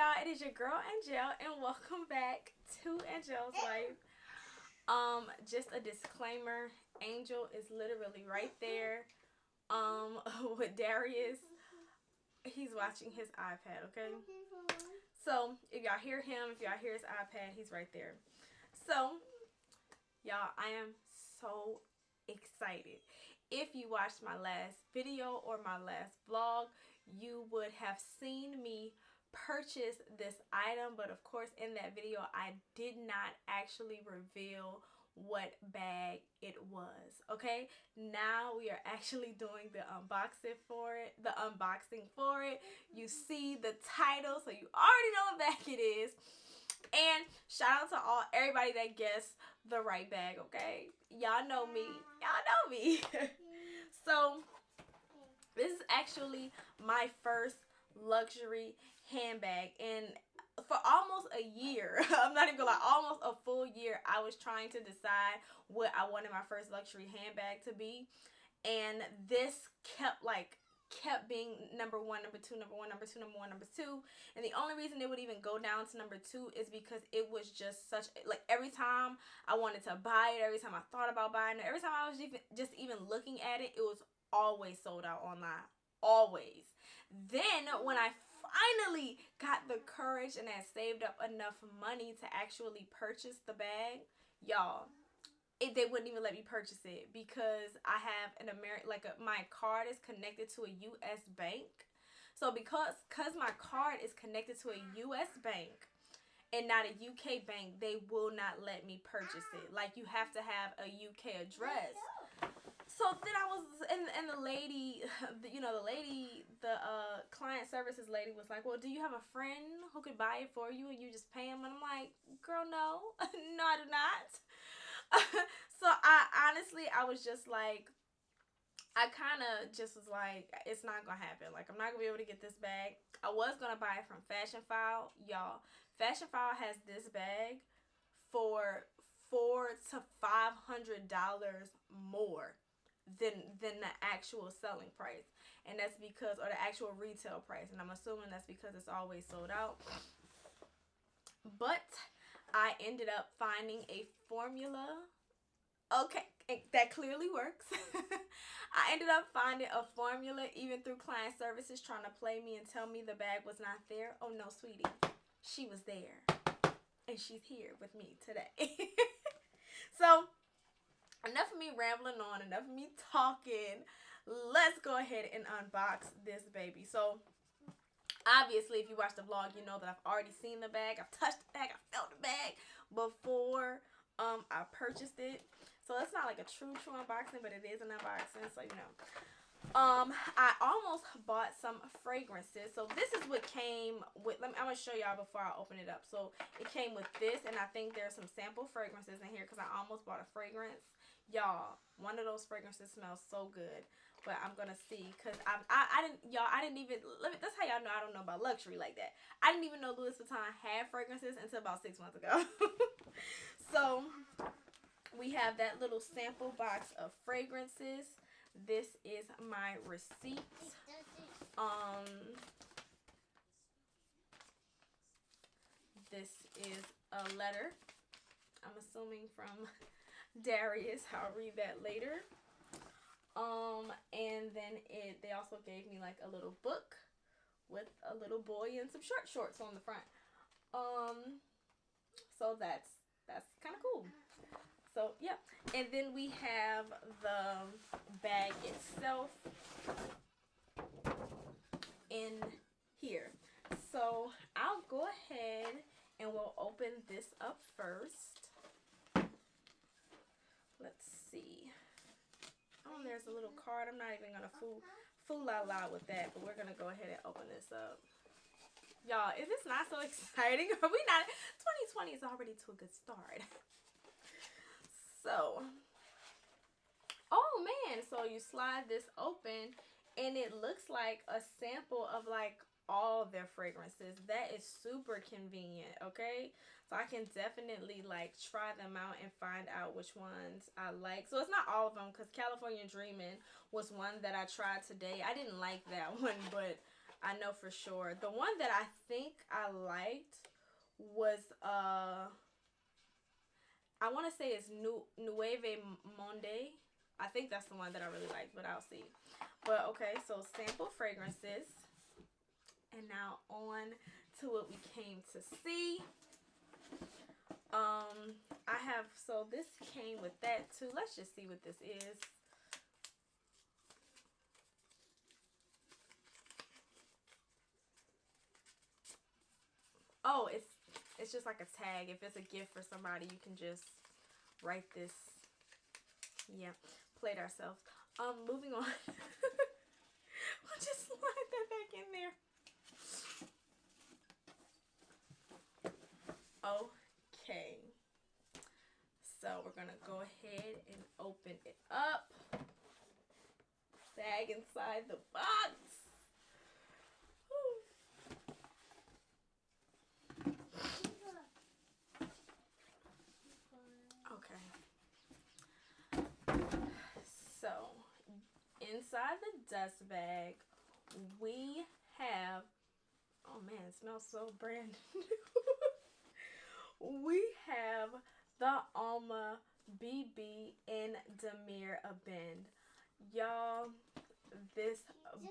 y'all? It is your girl Angelle, and welcome back to Angelle's Life. Just a disclaimer: Angel is literally right there. With Darius, he's watching his iPad. Okay, so if y'all hear him, if y'all hear his iPad, he's right there. So, y'all, I am so excited. If you watched my last video or my last vlog, you would have seen me purchase this item, but of course in that video I did not actually reveal what bag it was. Okay, now we are actually doing the unboxing for it. You see the title, so you already know what bag it is. And shout out to everybody that guessed the right bag. Okay, y'all know me. So this is actually my first luxury handbag, and for almost a year, I'm not even gonna lie, almost a full year, I was trying to decide what I wanted my first luxury handbag to be, and this kept being number one, number two, number one, number two, number one, number two. And the only reason it would even go down to number two is because it was just such, like, every time I wanted to buy it, every time I thought about buying it, every time I was even looking at it, it was always sold out online. Always. Then when I finally got the courage and had saved up enough money to actually purchase the bag, y'all, they wouldn't even let me purchase it because I have an my card is connected to a U.S. bank. So because my card is connected to a U.S. bank and not a U.K. bank, they will not let me purchase it. Like, you have to have a U.K. address. So then I was, and the lady, the client services lady was like, well, do you have a friend who could buy it for you and you just pay him? And I'm like, girl, no. No, I do not. So I was just like, I kind of just was like, it's not going to happen. Like, I'm not going to be able to get this bag. I was going to buy it from Fashion File. Y'all, Fashion File has this bag for $400 to $500 more than the actual selling price. And that's because, or the actual retail price. And I'm assuming that's because it's always sold out. But I ended up finding a formula. Okay, that clearly works. I ended up finding a formula even through client services trying to play me and tell me the bag was not there. Oh no, sweetie. She was there. And she's here with me today. So, enough of me rambling on, enough of me talking. Let's go ahead and unbox this baby. So, obviously, if you watch the vlog, you know that I've already seen the bag. I've touched the bag. I felt the bag before I purchased it. So it's not like a true unboxing, but it is an unboxing, so you know. I almost bought some fragrances. So this is what came with, I'm going to show y'all before I open it up. So it came with this, and I think there's some sample fragrances in here because I almost bought a fragrance. Y'all, one of those fragrances smells so good. But I'm going to see, because I didn't even, that's how y'all know I don't know about luxury like that. I didn't even know Louis Vuitton had fragrances until about 6 months ago. So we have that little sample box of fragrances. This is my receipt. This is a letter, I'm assuming from Darius. I'll read that later. And then they also gave me like a little book with a little boy and some shorts on the front. So that's kind of cool. So yeah, and then we have the bag itself in here. So I'll go ahead and we'll open this up first. Let's see. Oh, there's a little card. I'm not even gonna fool out loud with that, but we're gonna go ahead and open this up. Y'all, is this not so exciting? Are we not? 2020 is already to a good start. So, oh man, so you slide this open and it looks like a sample of like all their fragrances. That is super convenient, okay? So I can definitely like try them out and find out which ones I like. So it's not all of them, because California Dreamin' was one that I tried today. I didn't like that one, but I know for sure. The one that I think I liked was I want to say it's Nueve Monde. I think that's the one that I really like, but I'll see. But okay, so sample fragrances. And now on to what we came to see. I have, so this came with that too. Let's just see what this is. Oh, it's just like a tag. If it's a gift for somebody, you can just write this. Yeah, played ourselves. Moving on. We'll just slide that back in there. Okay. So we're gonna go ahead and open it up. Bag inside the box. Okay. So inside the dust bag, we have, oh man, it smells so brand new. We have the Alma BB in Demir Abend. Y'all, this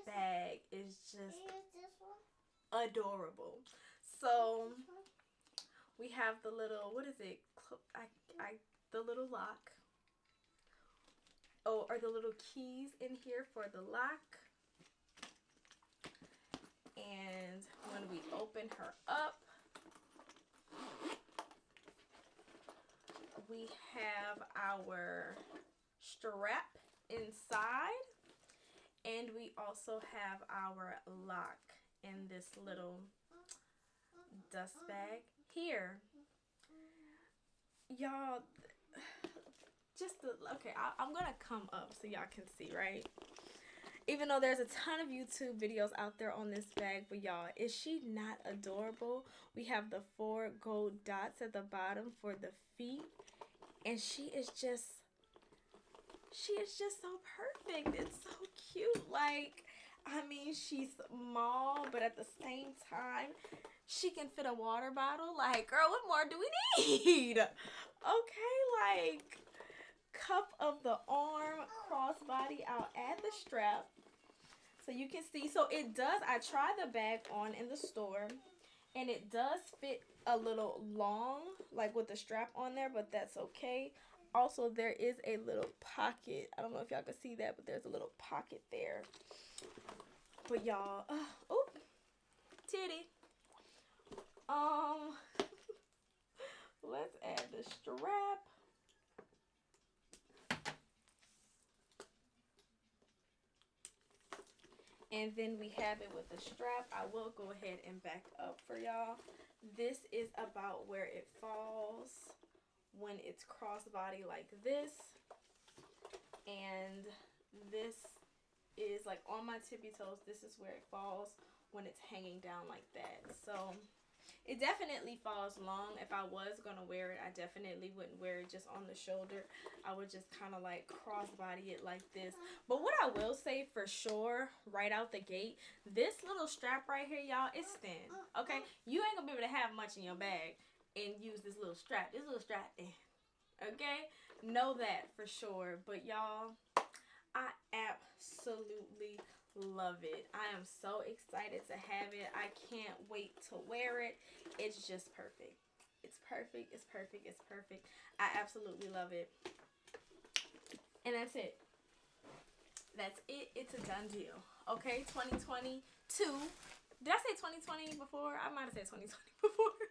bag is just adorable. So we have the little, what is it? The little lock. Oh, or the little keys in here for the lock. And when we open her up, we have our strap inside, and we also have our lock in this little dust bag here. Y'all, okay, I'm gonna come up so y'all can see, right? Even though there's a ton of YouTube videos out there on this bag, but y'all, is she not adorable? We have the 4 gold dots at the bottom for the feet. And she is just so perfect. It's so cute. Like, I mean, she's small, but at the same time, she can fit a water bottle. Like, girl, what more do we need? Okay, like, cup of the arm, crossbody. I'll add the strap so you can see. So it does, I tried the bag on in the store, and it does fit a little long, like with the strap on there, but that's okay. Also, there is a little pocket. I don't know if y'all can see that, but there's a little pocket there. But y'all, oh, titty. Let's add the strap. And then we have it with the strap. I will go ahead and back up for y'all. This is about where it falls when it's crossbody like this. And this is like on my tippy toes. This is where it falls when it's hanging down like that. So it definitely falls long. If I was gonna wear it, I definitely wouldn't wear it just on the shoulder. I would just kind of like crossbody it like this. But what I will say for sure, right out the gate, this little strap right here, y'all, is thin. Okay, you ain't gonna be able to have much in your bag and use this little strap. This little strap thin. Okay, know that for sure. But y'all, I absolutely love it. I am so excited to have it. I can't wait to wear it. It's just perfect. It's perfect. It's perfect. It's perfect. I absolutely love it. And that's it. That's it. It's a done deal. Okay, 2022. Did I say 2020 before? I might have said 2020 before.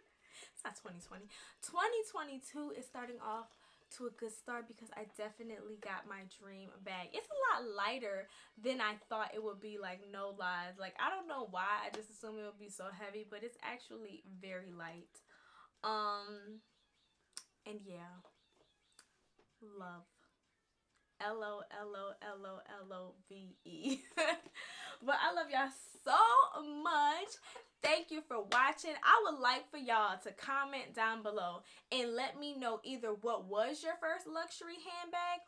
It's not 2020. 2022 is starting off to a good start because I definitely got my dream bag. It's a lot lighter than I thought it would be, like, no lies. Like, I don't know why. I just assumed it would be so heavy, but it's actually very light. And yeah, love. LOLOLOLOVE. But I love y'all so much. Thank you for watching. I would like for y'all to comment down below and let me know either what was your first luxury handbag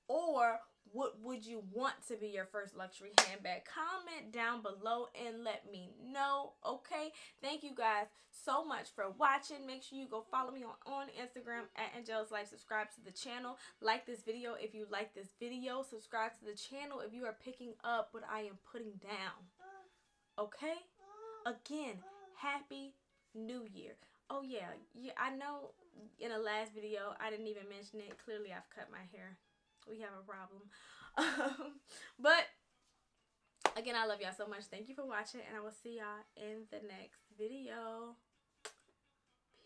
or what would you want to be your first luxury handbag? Comment down below and let me know, okay? Thank you guys so much for watching. Make sure you go follow me on Instagram at angelleslife. Subscribe to the channel. Like this video if you like this video. Subscribe to the channel if you are picking up what I am putting down, okay? Again, Happy New Year. Oh yeah, I know in the last video I didn't even mention it. Clearly I've cut my hair. We have a problem. But again, I love y'all so much. Thank you for watching, and I will see y'all in the next video.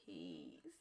Peace.